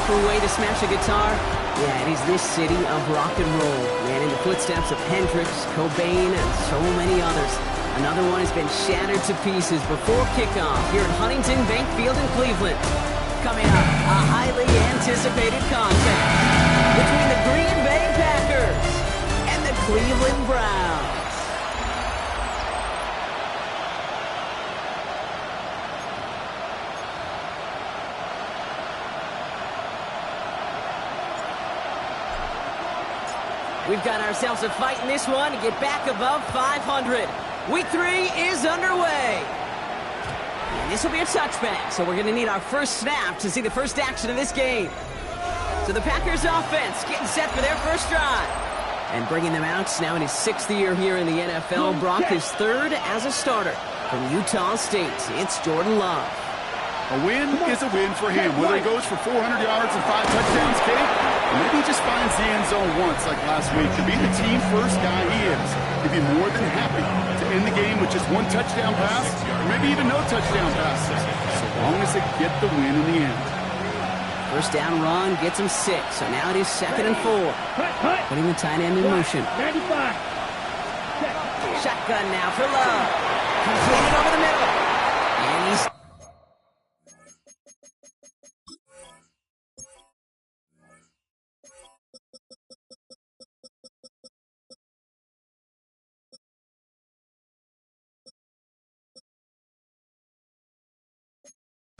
proper way to smash a guitar? Yeah, it is this city of rock and roll. Man, in the footsteps of Hendrix, Cobain, and so many others. Another one has been shattered to pieces before kickoff here at Huntington Bank Field in Cleveland. Coming up, a highly anticipated contest between the Green Bay Packers and the Cleveland Browns. We've got ourselves a fight in this one to get back above 500. Week 3 is underway. And this will be a touchback, so we're going to need our first snap to see the first action of this game. So the Packers offense getting set for their first drive. And bringing them out now in his 6th year here in the NFL. Brock his 3rd as a starter from Utah State. It's Jordan Love. A win is a win for him. Whether he goes for 400 yards and 5 touchdowns, Kate, or maybe he just finds the end zone once like last week. To be the team first guy he is, he'd be more than happy to end the game with just 1 touchdown pass, or maybe even no touchdown passes, so long as they get the win in the end. First down run gets him 6, so now it is 2nd and 4. Putting the tight end in motion. Shotgun now for Love. Completed over the middle. And he's...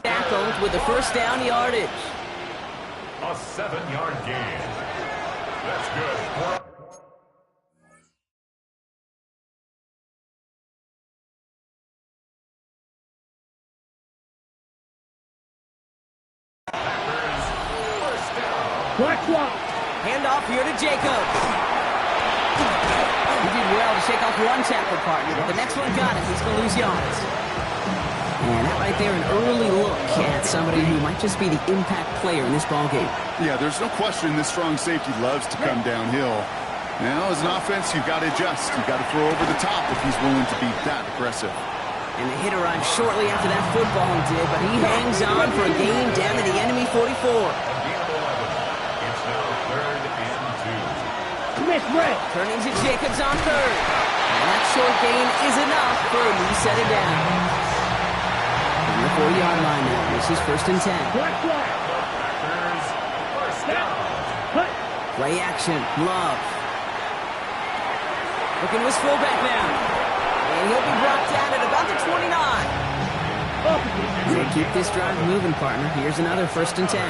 tackled with the first down yardage. A 7-yard gain. That's good. Handoff here to Jacobs. He did well to shake off one tackle partner, but the next one got him. He's going to lose yards. And that right there, an early look at somebody who might just be the impact player in this ballgame. Yeah, there's no question this strong safety loves to come downhill. Now, as an offense, you've got to adjust. You've got to throw over the top if he's willing to be that aggressive. And the hit arrived shortly after that football did, but he hangs on for a gain down to the enemy 44. Turning to Jacobs on 3rd. And that short gain is enough for a new set of downs. On the 4-yard line now. This is 1st and 10. Play action. Love. Looking to his fullback now. And he'll be brought down at about the 29. So keep this drive moving, partner. Here's another 1st and 10.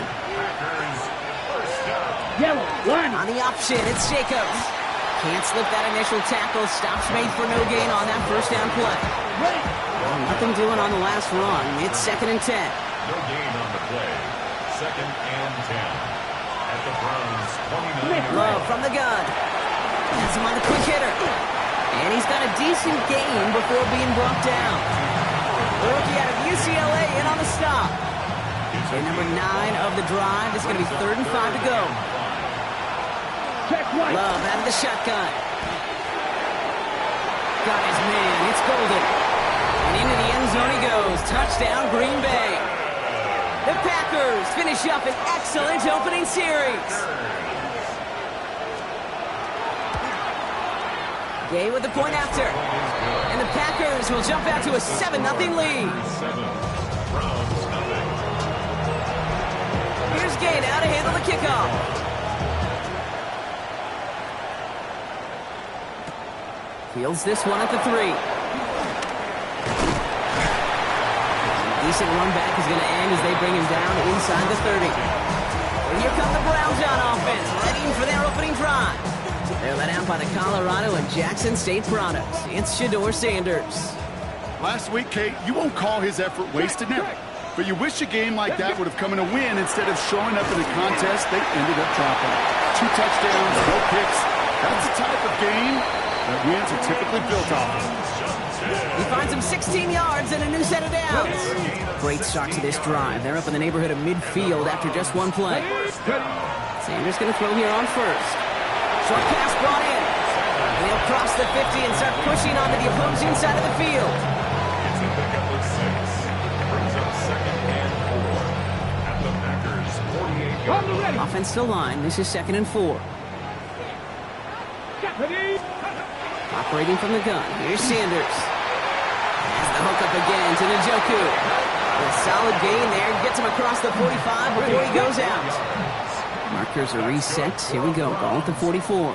On the option, it's Jacobs. Can't slip that initial tackle. Stops made for no gain on that first down play. Well, nothing doing on the last run. It's 2nd and 10. No gain on the play. 2nd and 10. At the Browns, 29. Love from the gun. That's him on the quick hitter. And he's got a decent gain before being brought down. The rookie out of UCLA in on the stop. And number 9 of the drive is going to be 3rd and 5 to go. Love out of the shotgun. Got his man. It's Golden. And into the end zone he goes. Touchdown, Green Bay. The Packers finish up an excellent opening series. Gay with the point after. And the Packers will jump out to a 7-0 lead. Here's Gay now to handle the kickoff. Fields this one at the 3. Decent run back is going to end as they bring him down inside the 30. Well, here come the Browns on offense, ready for their opening drive. They're led out by the Colorado and Jackson State products. It's Shedeur Sanders. Last week, Kate, you won't call his effort wasted now. But you wish a game like that would have come in a win instead of showing up in a contest they ended up dropping. 2 touchdowns, no picks. That's the type of game that wins are typically built off of. He finds him 16 yards and a new set of downs. Great start to this drive. They're up in the neighborhood of midfield after just 1 play. Sanders going to throw here on 1st. Short pass brought in. And he'll cross the 50 and start pushing onto the opposing side of the field. It's a pickup of 6. Brings up 2nd and 4. At the Packers' 48. Offense to line. This is 2nd and 4. Operating from the gun. Here's Sanders. Has the hook up again to Njoku. A solid gain there. Gets him across the 45 before he goes out. Markers are reset. Here we go. Ball at the 44. On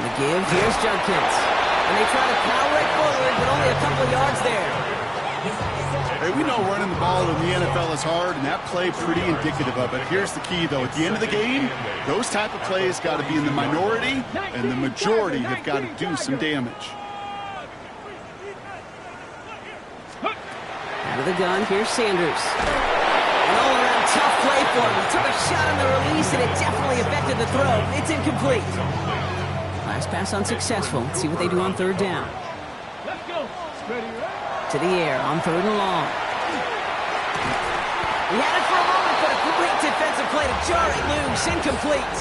the give, here's Judkins. And they try to power it forward, but only a couple of yards there. Hey, we know running the ball in the NFL is hard, and that play pretty indicative of it. Here's the key, though. At the end of the game, those type of plays got to be in the minority, and the majority have got to do some damage. Out of the gun, here's Sanders. An all-around tough play for him. He took a shot on the release, and it definitely affected the throw. It's incomplete. Last pass unsuccessful. Let's see what they do on 3rd down. To the air on 3rd and long. He had it for a moment, but a great defensive play to jar it loose. Incomplete.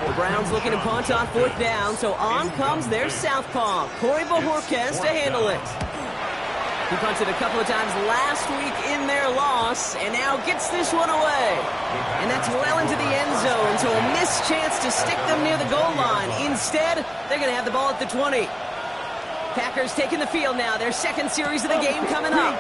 The Browns looking to punt on 4th down, so on comes their southpaw, Corey Bojorquez, to handle it. He punted a couple of times last week in their loss, and now gets this one away. And that's well into the end zone, so a missed chance to stick them near the goal line. Instead, they're going to have the ball at the 20. Packers taking the field now, their 2nd series of the game coming up.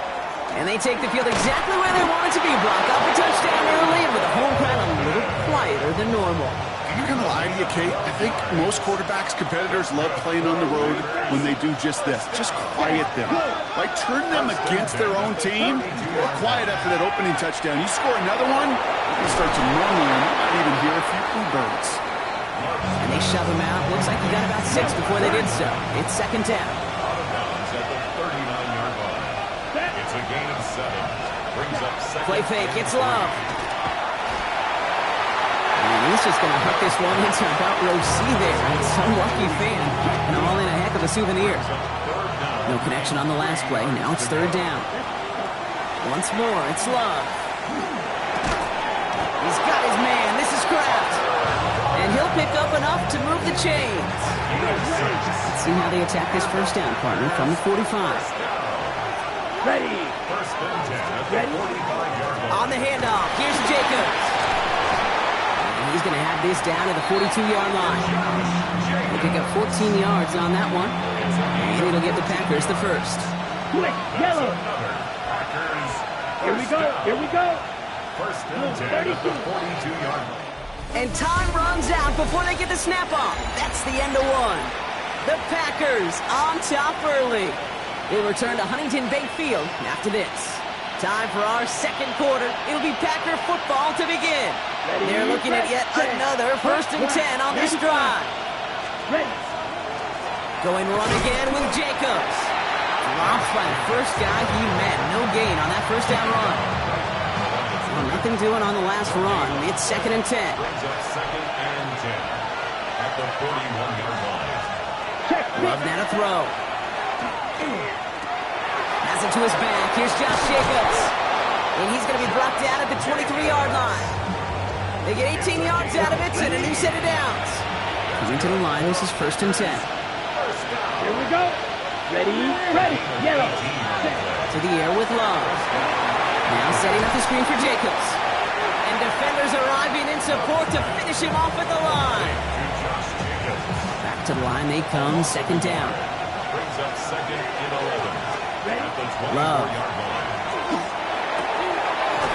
And they take the field exactly where they want it to be. Brock up a touchdown early, and with the home crowd a little quieter than normal. I'm not going to lie to you, Kate. I think most quarterbacks, competitors love playing on the road when they do just this. Just quiet them. Like, turn them against their own team. Quiet after that opening touchdown. You score another one, you start to murmur, and you might even hear a few bluebirds. And they shove him out. Looks like he got about 6 before they did so. It's 2nd down. Out of bounds at the 39-yard line. It's a gain of 7. Brings up 2nd. Play fake. It's Love. And he's just going to hook this one into about row C there. It's some lucky fan. And all in a heck of a souvenir. No connection on the last play. Now it's 3rd down. Once more, it's Love. He's got his man. This is Kraft. And he'll pick up enough to move the chains. Let's see how they attack this 1st down, partner, from the 45. Ready. Ready. On the handoff, here's Jacobs. And he's going to have this down to the 42-yard line. They pick up 14 yards on that one. And it'll give the Packers the 1st. Quick, yellow. Here we go. Here we go. 1st and 10 at the 42-yard line. And time runs out before they get the snap off. That's the end of one. The Packers on top early. They return to Huntington Bank Field after this. Time for our 2nd quarter. It'll be Packer football to begin. They're looking at yet another 1st and 10 on this drive. Going run again with Jacobs. Drops by the first guy he met. No gain on that 1st down run. Well, nothing doing on the last run. It's 2nd and 10. Brings up 2nd and 10 at the 41-yard line. Love now to throw. Has it to his back. Here's Josh Jacobs. And he's going to be brought down at the 23-yard line. They get 18 yards out of it and a new set of downs. Coming to the line, this is 1st and 10. Here we go. Ready, ready, yellow. To the air with Love. Now setting up the screen for Jacobs. And defenders arriving in support to finish him off at the line. Back to the line they come, 2nd down. Brings up 2nd and 11 at the 24-yard line.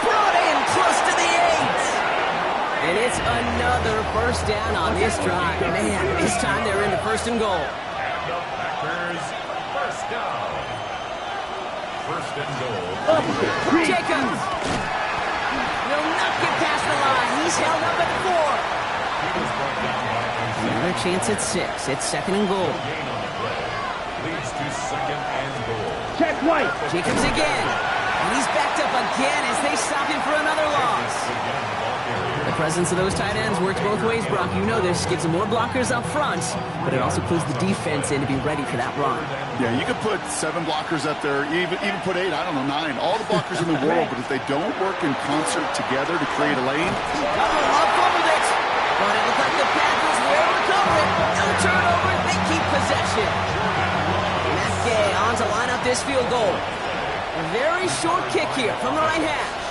Brought in close to the 8. And it's another 1st down on this drive. Man, this time they're into 1st and goal. And the Packers 1st down. 1st and goal. Jacobs will not get past the line. He's held up at 4. Another chance at 6. It's 2nd and goal. Gain on the play. Leads to 2nd and goal. Check White. Jacobs again. And he's backed up again as they stop him for another loss. The presence of those tight ends works both ways, Brock. You know this. Gives them more blockers up front, but it also puts the defense in to be ready for that run. Yeah, you could put 7 blockers up there, even put 8, I don't know, 9. All the blockers in the world, but if they don't work in concert together to create a lane. Up fumbled it. But it looked like the Packers will recover it. No turnover. They keep possession. Matt Gay on to line up this field goal. A very short kick here from the right hash.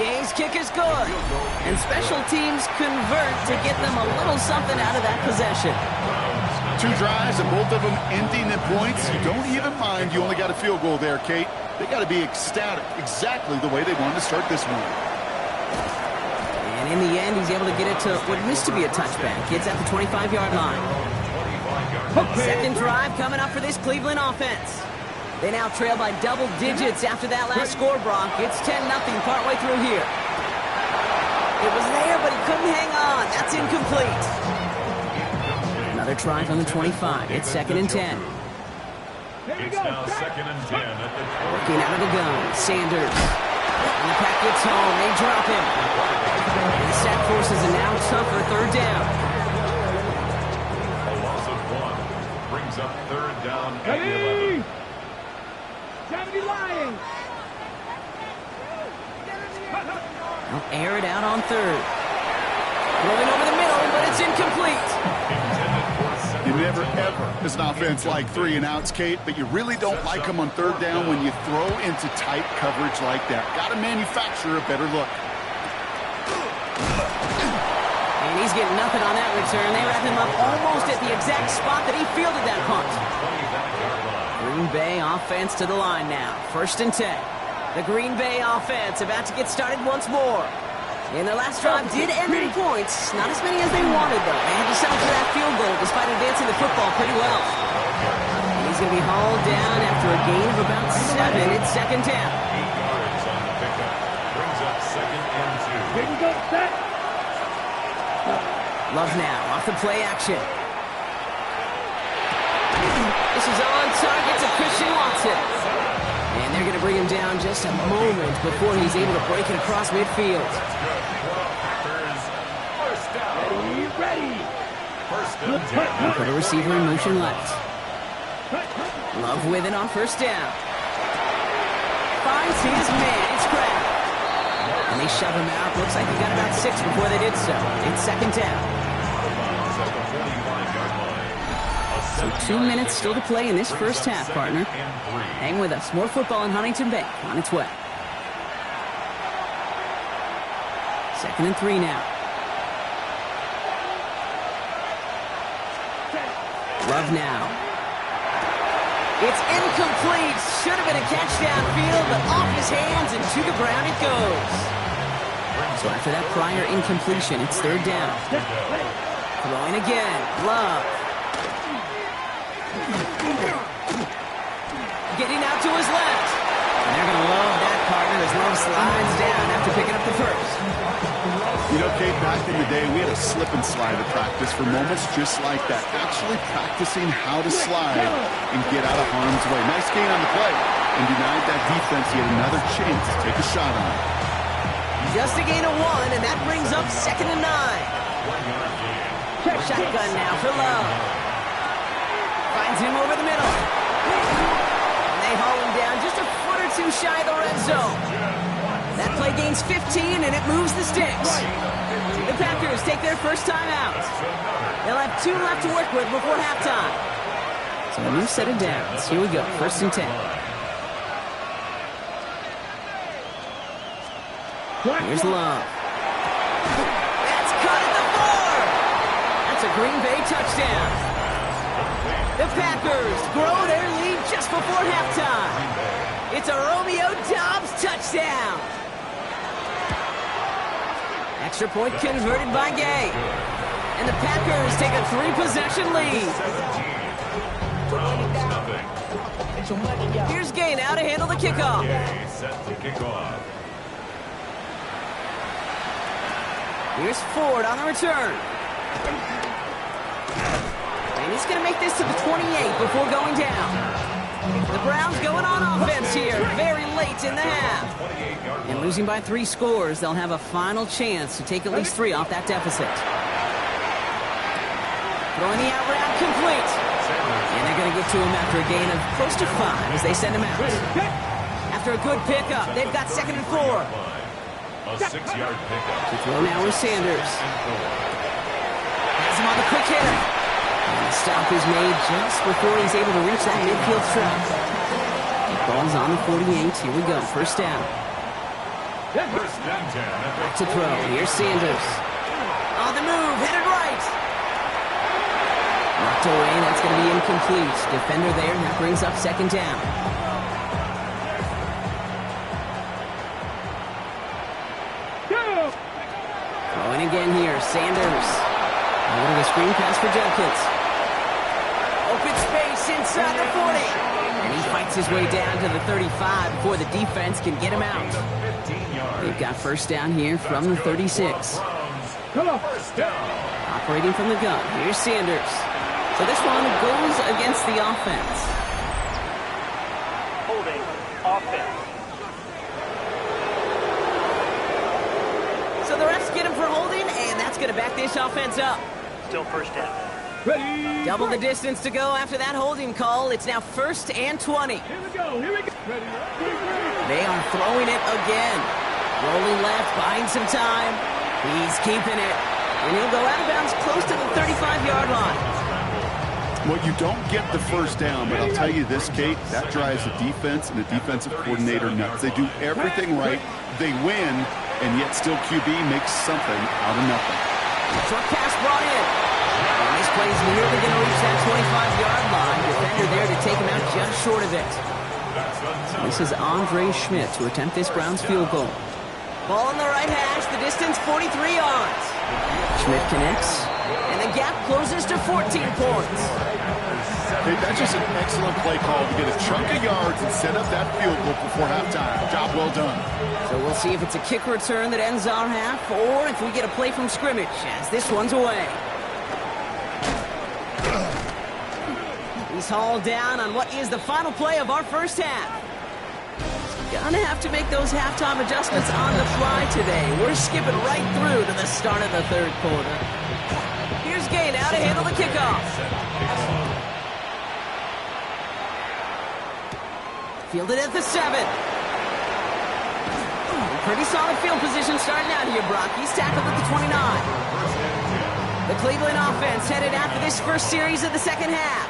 Gay's kick is good. And special teams convert to get them a little something out of that possession. 2 drives and both of them ending in points. You don't even mind you only got a field goal there, Kate. They got to be ecstatic, exactly the way they wanted to start this one. And in the end, he's able to get it to what used to be a touchback. It's at the 25-yard line. Second drive coming up for this Cleveland offense. They now trail by double digits after that last score, Brock. It's 10-0 partway through here. It was there, but he couldn't hang on. That's incomplete. Another try from the 25. It's 2nd and 10. It's now 2nd and 10 at the 20. Working out of the gun. Sanders. And the pack gets home. They drop him. And the sack forces a now tougher 3rd down. A loss of 1 brings up 3rd down at the 11. 70 Lions. They'll air it out on 3rd. Rolling over the middle, but it's incomplete. You never, ever, as an offense, like 3 and outs, Kate, but you really don't like them on 3rd down when you throw into tight coverage like that. Got to manufacture a better look. And he's getting nothing on that return. They wrap him up almost at the exact spot that he fielded that punt. Green Bay offense to the line now. 1st and 10. The Green Bay offense about to get started once more. And their last drive did end in points. Not as many as they wanted, though. They had to settle for that field goal despite advancing the football pretty well. And he's going to be hauled down after a gain of about 7. It's 2nd down. 8 yards on the pickup. Brings up 2nd and 2. Here we go, set. Love now off the play action. This is on target to Christian Watson. And they're going to bring him down just a moment before he's able to break it across midfield. Ready. And put a receiver in motion left. Love with it on 1st down. Finds his man. It's Crab. And they shove him out. Looks like he got about 6 before they did so. It's 2nd down. So 2 minutes still to play in this first half, partner. Hang with us. More football in Huntington Bank on its way. 2nd and 3 now. Love now. It's incomplete. Should have been a catch downfield, but off his hands and to the ground it goes. So after that prior incompletion, it's 3rd down. Throwing again. Love. Getting out to his left. And they're going to love that partner as Love slides down after picking up the 1st. You know, Kate, back in the day, we had a slip and slide at practice for moments just like that. Actually practicing how to slide and get out of harm's way. Nice gain on the play. And denied that defense yet another chance to take a shot on it. Just a gain of 1, and that brings up 2nd and 9. Shotgun now for Love. Finds him over the middle. And they haul him down just a foot or 2 shy of the red zone. That play gains 15, and it moves the sticks. The Packers take their first time out. They'll have 2 left to work with before halftime. So a new set of downs. Here we go, 1st and 10. Here's Love. That's caught at the 4. That's a Green Bay touchdown. The Packers grow their lead just before halftime. It's a Romeo Doubs touchdown. Extra point converted by Gay. And the Packers take a 3-possession lead. Here's Gay now to handle the kickoff. Set to kick off. Here's Ford on the return. And he's going to make this to the 28 before going down. The Browns going on offense here very late in the half. And losing by 3 scores, they'll have a final chance to take at least 3 off that deficit. Throwing the out route complete. And they're going to get to him after a gain of close to 5 as they send him out. After a good pickup, they've got 2nd and 4. A 6-yard pickup. To throw now with Sanders. Has him on the quick hitter. And the stop is made just before he's able to reach that midfield strike. The ball's on the 48. Here we go. 1st down. First and 10 at Back to throw. Here's Sanders. On the move, headed right. Knocked away, that's going to be incomplete. Defender there, and that brings up second down. Throwing again here, Sanders. Over the screen pass for Judkins. Open space inside the 40. And he fights his way down to the 35 before the defense can get him out. 15 yards. They've got first down here from the 36. Come on. First down. Operating from the gun. Here's Sanders. So this one goes against the offense. Holding offense. So the refs get him for holding, and that's going to back this offense up. Still first down. Ready. Double the distance to go after that holding call. It's now first and 20. Here we go. Here we go. Ready. They are throwing it again. Rolling left, buying some time. He's keeping it. And he'll go out of bounds close to the 35-yard line. Well, you don't get the first down, but I'll tell you this, Kate, that drives the defense and the defensive coordinator nuts. They do everything right, they win, and yet still QB makes something out of nothing. Short pass brought in. And this play is nearly going to reach that 25-yard line. Defender there to take him out just short of it. This is Andre Schmidt to attempt this Browns field goal. Ball on the right hash, the distance 43 yards. Schmidt connects, and the gap closes to 14 points. Hey, that's just an excellent play call to get a chunk of yards and set up that field goal before halftime. Job well done. So we'll see if it's a kick return that ends our half, or if we get a play from scrimmage, as this one's away. He's hauled down on what is the final play of our first half. Gonna have to make those halftime adjustments on the fly today. We're skipping right through to the start of the third quarter. Here's Gay now to handle the kickoff. Fielded at the 7. Pretty solid field position starting out here, Brock. He's tackled at the 29. The Cleveland offense headed out for this first series of the second half.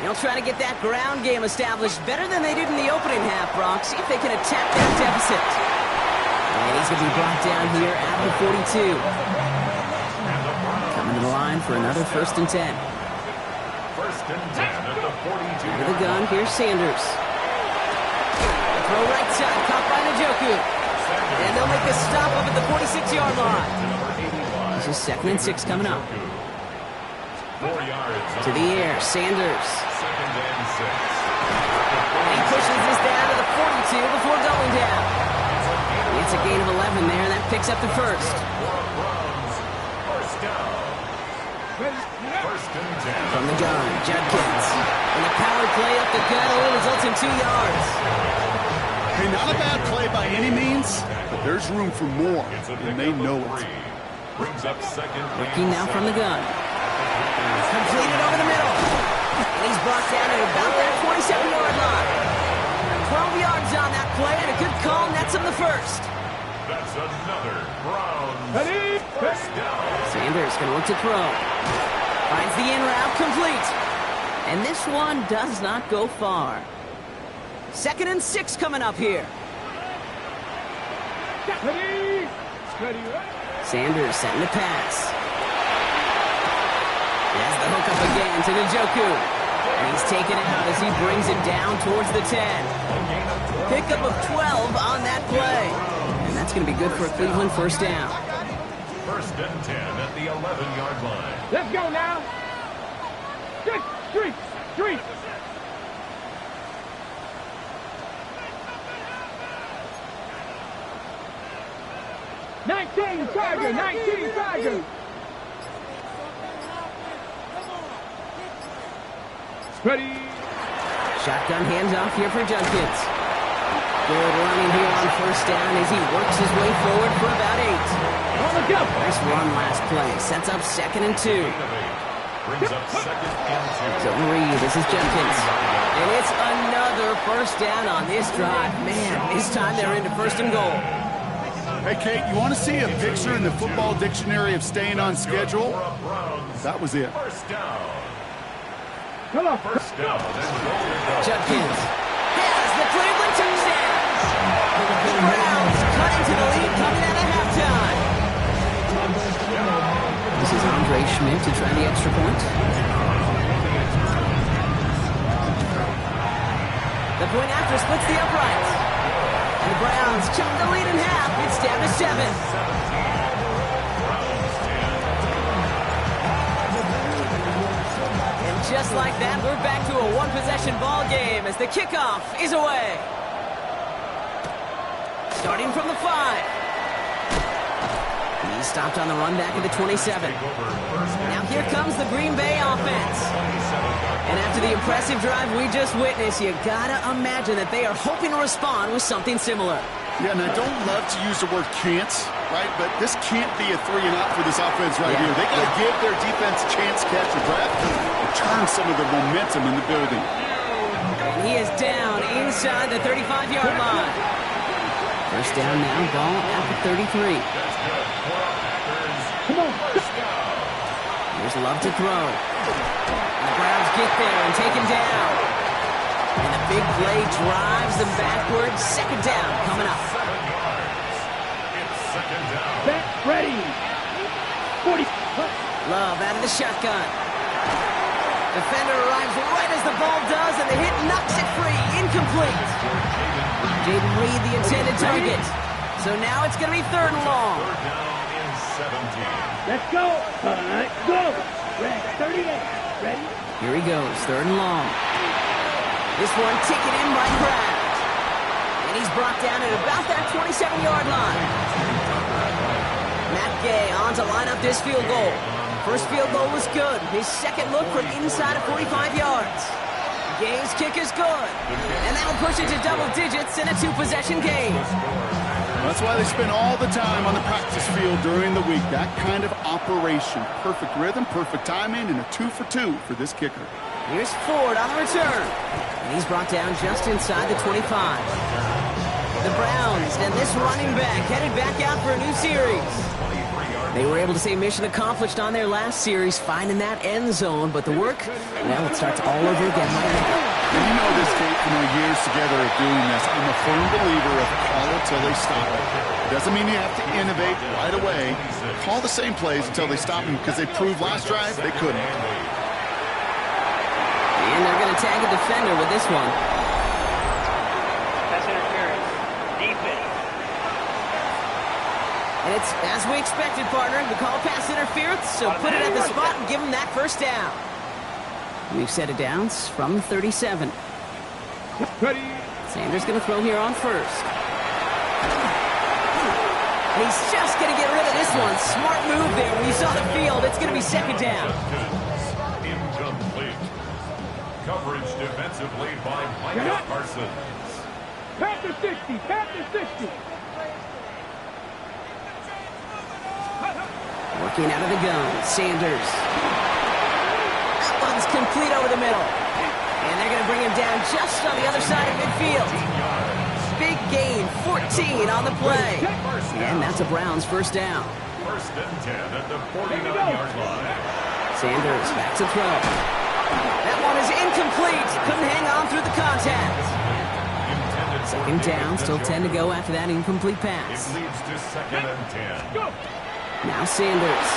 They'll try to get that ground game established better than they did in the opening half, Brock. See if they can attack that deficit. And he's going to be brought down here at the 42. Coming to the line for another first and 10. First and 10 at the 42. Under the gun, here's Sanders. Throw right side, caught by Njoku. And they'll make a stop up at the 46-yard line. This is second and 6 coming up. 4 yards. To the air, Sanders. Second and 6. And he pushes this down to the 42 before going down. It's a gain of 11 there, and that picks up the first. First down. First and 10. From the gun, Judkins. And the power play up the gut only results in 2 yards. Hey, not a bad play by any means, but there's room for more, and they know it. Brings up second. Working now from the gun. Completed over the middle. And he's brought down at about that 27-yard line. 12 yards on that play, and a good call nets him the first. That's another Browns. Ready. First down. Sanders going to look to throw. Finds the in route complete. And this one does not go far. Second and 6 coming up here. Ready. Ready. Sanders setting the pass. Has the hook up again to Njoku. And he's taken out as he brings it down towards the 10. Pickup of 12 on that play. And that's going to be good for a Cleveland first down. First and 10 at the 11-yard line. Let's go now. Street. 19 Tiger. Ready. Shotgun handoff here for Judkins. Good running here on first down as he works his way forward for about 8. On the go. Nice run last play. Sets up second and 2. Brings up second and 2. Zone read. This is Judkins. And it's another first down on this drive. Man, this time they're into first and goal. Hey, Kate, you want to see a picture in the football dictionary of staying on schedule? That was it. First down. Come on. First down. Judkins has the Cleveland touchdown. The Browns cut into the Trey Schmidt to try the extra point. The point after splits the uprights. And the Browns chop the lead in half. It's down to 7. Just like that, we're back to a one-possession ball game as the kickoff is away. Starting from the 5. He stopped on the run back at the 27. Now here comes the Green Bay offense. And after the impressive drive we just witnessed, you gotta imagine that they are hoping to respond with something similar. Yeah, and I don't love to use the word can't, right? But this can't be a 3-and-out for this offense right here. They got to give their defense a chance to catch a breath and turn some of the momentum in the building. And he is down inside the 35-yard line. First down now, ball at the 33. Come on. Here's Love to throw. And the Browns get there and take him down. And the big play drives them backwards. Second down coming up. Back ready. 40. Love out of the shotgun. Defender arrives right as the ball does, and the hit knocks it free. Incomplete. Jaden Reed, the intended target. So now it's going to be 3rd and long. Let's go. Go. Ready. 38. Ready. Here he goes. 3rd and long. This one taken in by Kraft. And he's brought down at about that 27-yard line. Matt Gay on to line up this field goal. First field goal was good. His second look from inside of 45 yards. Gay's kick is good. And that'll push it to double digits in a 2-possession game. That's why they spend all the time on the practice field during the week. That kind of operation. Perfect rhythm, perfect timing, and a 2-for-2 for this kicker. Here's Ford on the return. And he's brought down just inside the 25. The Browns and this running back headed back out for a new series. They were able to say mission accomplished on their last series, finding that end zone. But the work, well, it starts all over again right now. And you know this, Kate, from our years together of doing this. I'm a firm believer of call it till they stop it. Doesn't mean you have to innovate right away. Call the same plays until they stop them, because they proved last drive they couldn't. And they're going to tag a defender with this one. Pass interference. Defense. And it's as we expected, partner. We call pass interference, so put it at the spot and give them that first down. We've set it down from the 37. Ready. Sanders going to throw here on first. And he's just going to get rid of this one. Smart move there. When you saw the field, it's going to be second down. Incomplete. Coverage defensively by Micah Parsons. Panther 60. Panther 60. Working out of the gun, Sanders. That one's complete over the middle. And they're going to bring him down just on the other side of midfield. Big gain, 14 on the play. And that's a Browns first down. First and 10 at the 49-yard line. Sanders back to throw. That one is incomplete. Couldn't hang on through the contact. Second down, still 10 to go after that incomplete pass. It leads to 2nd and 10. Now Sanders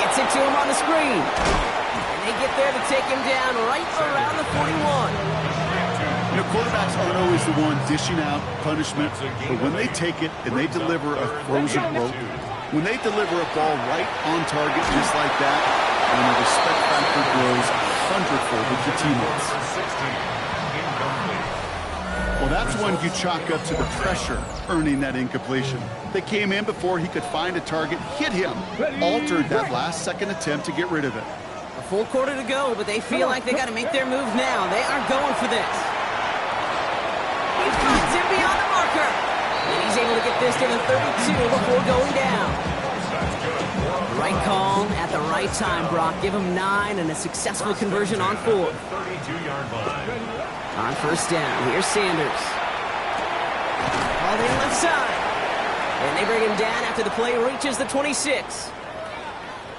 gets it to him on the screen. And they get there to take him down right around the 41. You know, quarterbacks aren't always the one dishing out punishment, but when they take it and they deliver a frozen rope, when they deliver a ball right on target just like that, and the respect factor grows 100-fold with your teammates. Well, that's when you chalk up to the pressure earning that incompletion. They came in before he could find a target, hit him, altered that last-second attempt to get rid of it. A full quarter to go, but they feel like they got to make their move now. They are going for this. He finds him beyond the marker. And he's able to get this to the 32 before going down. Right call at the right time, Brock. Give him 9 and a successful conversion on 4. 32-yard line. On first down, here's Sanders. All the left side. And they bring him down after the play reaches the 26.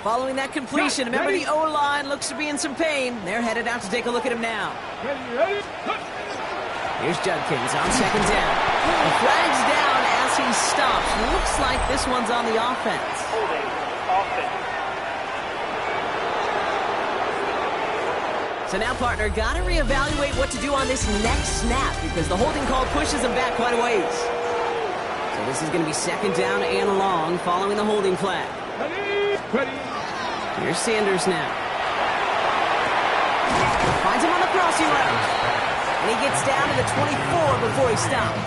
Following that completion, remember the O-line looks to be in some pain. They're headed out to take a look at him now. Ready. Here's Judkins on second down. The flag's down as he stops. Looks like this one's on the offense. Holding. Offense. So now, partner, got to reevaluate what to do on this next snap because the holding call pushes them back quite a ways. So this is going to be second down and long following the holding flag. Ready. Here's Sanders now. Finds him on the crossing route. And he gets down to the 24 before he stops.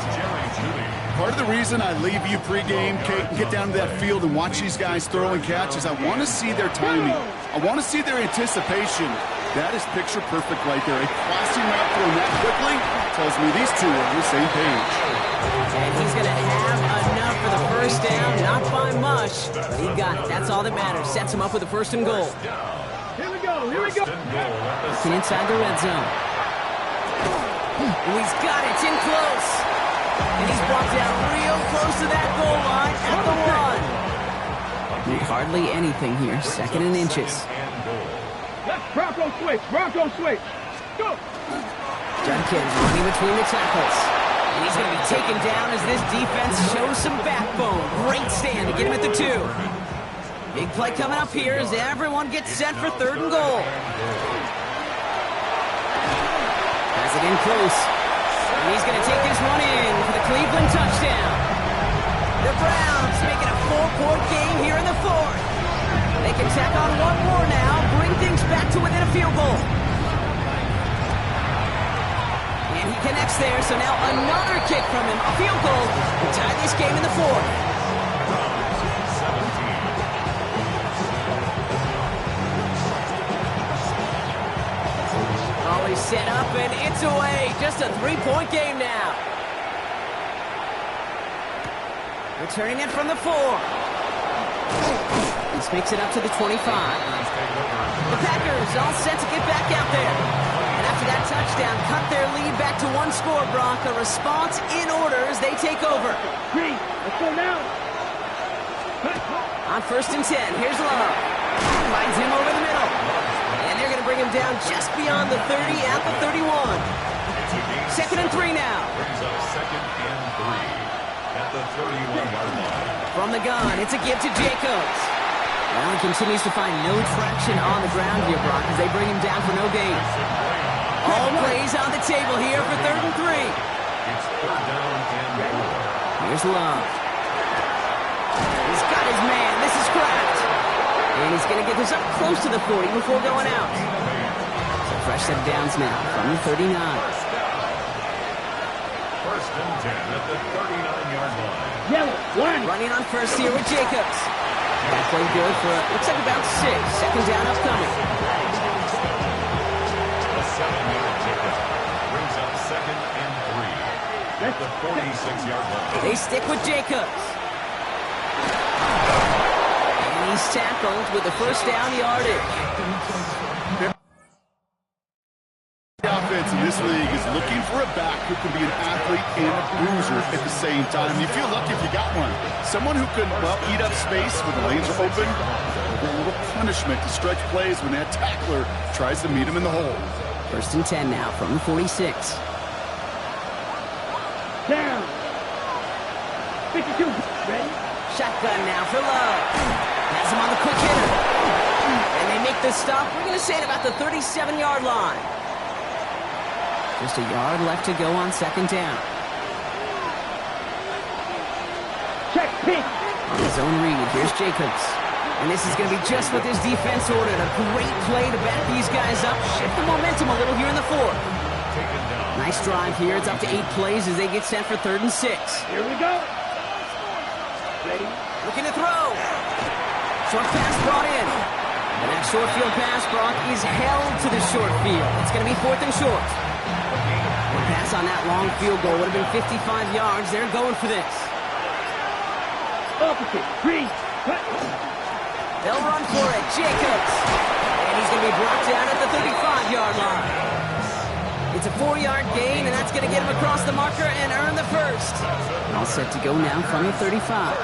Part of the reason I leave you pregame, Kate, and get down to that field and watch these guys throw and catch is I want to see their timing. I want to see their anticipation. That is picture perfect right there. A crossing route thrown that quickly tells me these two are on the same page. And he's going to have enough for the first down. Not by much, but he got it. That's all that matters. Sets him up with a first and goal. Here we go. Looking inside the red zone. Oh, he's got it. It's in close. And he's brought down real close to that goal line at the one. Need hardly anything here. Second and inches. Bronco switch. Go. Judkins running between the tackles. And he's going to be taken down as this defense shows some backbone. Great stand to get him at the 2. Big play coming up here as everyone gets set for third and goal. Has it in close. And he's going to take this one in for the Cleveland touchdown. The Browns making a 4-point game here in the 4th. They can tack on one more now, bring things back to within a field goal. And he connects there, so now another kick from him, a field goal, to tie this game in the 4th. Always set up, and it's away. Just a 3-point game now. Returning it from the 4. This makes it up to the 25. The Packers all set to get back out there. And after that touchdown, cut their lead back to 1 score, Brock. A response in order as they take over. Let's go now. On first and 10, here's Love. Finds him over the middle. And they're going to bring him down just beyond the 30 at the 31. Second and 3 now. Brings up second and 3 at the 31-yard line. From the gun, it's a give to Jacobs. Well, he continues to find no traction on the ground here, Brock, as they bring him down for no gain. All plays on the table here for third and 3. It's third down and 4. Here's Love. He's got his man. This is cracked. And he's going to get this up close to the 40 before going out. So fresh set of downs now from the 39. First and 10 at the 39-yard line. Yellow. 1. Running on first here with Jacobs. That play good for, looks like about 6. Second down upcoming. A 7-yard pickup brings up second and 3 at the 46-yard line. They stick with Jacobs. And he's tackled with the first down yardage. The offense in this league is looking for a back who can be an athlete and a bruiser at the same time. You feel lucky if you got one. Someone who can, well, eat up space when the lanes are open. A little punishment to stretch plays when that tackler tries to meet him in the hole. First and 10 now from the 46. Down. 52. Ready. Shotgun now for Love. Has him on the quick hitter. And they make the stop. We're going to say at about the 37-yard line. Just a yard left to go on second down. Check. Pick. On his own read, here's Jacobs. And this is going to be just what this defense ordered. A great play to back these guys up. Shift the momentum a little here in the 4th. Nice drive here. It's up to 8 plays as they get set for third and 6. Here we go. Ready. Looking to throw. Short pass brought in. And that short field pass, Brock, is held to the short field. It's going to be 4th and short. The pass on that long field goal would have been 55 yards. They're going for this. Opposite. 3. They'll run for it. Jacobs. And he's going to be brought down at the 35-yard line. It's a 4-yard gain, and that's going to get him across the marker and earn the first. All set to go now from the 35. A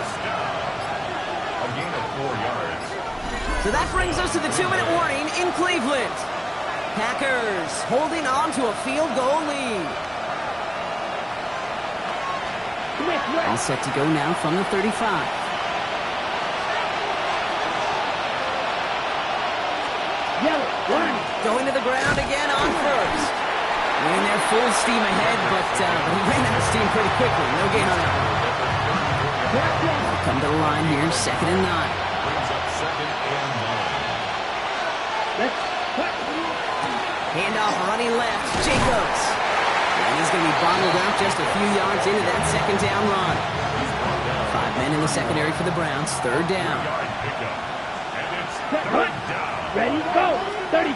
gain of 4 yards. So that brings us to the 2-minute warning in Cleveland. Packers holding on to a field goal lead. All set to go now from the 35. Yellow. One. Going to the ground again on first. Running their full steam ahead, but he ran out of steam pretty quickly. No gain on that one. Come to the line here, 2nd and 9. Brings up 2nd and 9. Let's cut. Handoff running left, Jacobs. And he's going to be bottled up just a few yards into that 2nd down run. 5 men in the secondary for the Browns, 3rd down. Yard pickup. And it's Set. 3rd down. Ready to go. 33.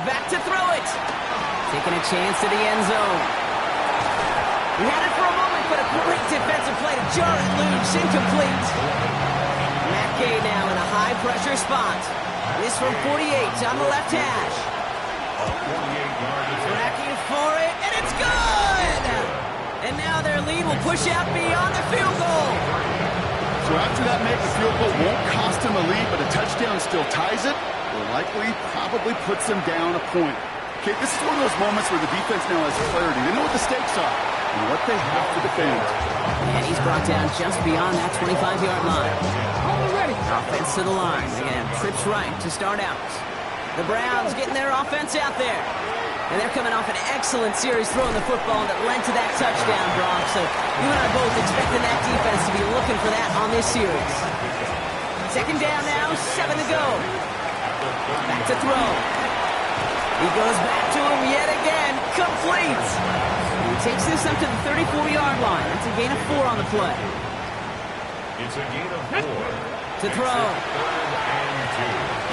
Back to throw it. Taking a chance to the end zone. He had it for a moment, but a great defensive play to jar it loose, incomplete. Matt Gay now in a high-pressure spot. This from 48 on the left hash. A 48-yard attempt. Tracking for it, and it's good! And now their lead will push out beyond the field goal. So after that make, the field goal won't cost him a lead, but a touchdown still ties it, or likely probably puts them down a point. Okay, this is one of those moments where the defense now has clarity. They know what the stakes are and what they have to defend. And he's brought down just beyond that 25-yard line. Already. Offense to the line. They're going to have trips right to start out. The Browns getting their offense out there. And they're coming off an excellent series throwing the football that led to that touchdown, Brock. So you and I both expecting that defense to be looking for that on this series. 2nd down now, 7 to go. Back to throw. He goes back to him yet again. Complete. He takes this up to the 34-yard line. That's a gain of 4 on the play. It's a gain of 4. To throw. 3rd and 2.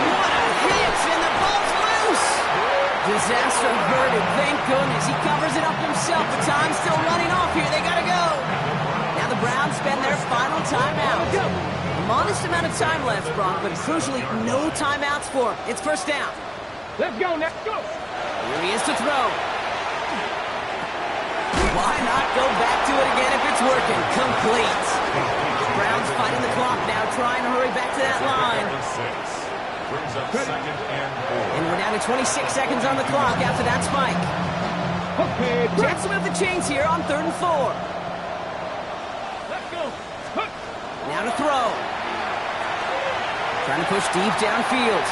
What a hit, and the ball's loose. Disaster averted, thank goodness. He covers it up himself, but time's still running off here. They gotta go. Now the Browns spend their final timeout. A modest amount of time left, Brock, but crucially, no timeouts for him. It's 1st down. Let's go. Let's go. Here he is to throw. Why not go back to it again if it's working? Complete. Browns fighting the clock now, trying to hurry back to that line. 6. Brings up 2nd and 4. And we're down to 26 seconds on the clock after that spike. Okay. Chance to move the chains here on 3rd and 4. Let's go. Hook. Now to throw. Trying to push deep downfield.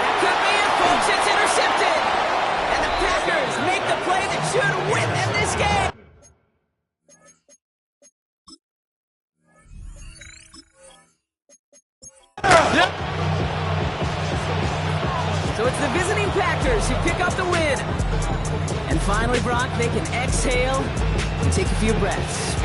That could be it, folks. It's intercepted. And the Packers make the play that should win them this game. So it's the visiting Packers who pick up the win. And finally, Brock, they can exhale and take a few breaths.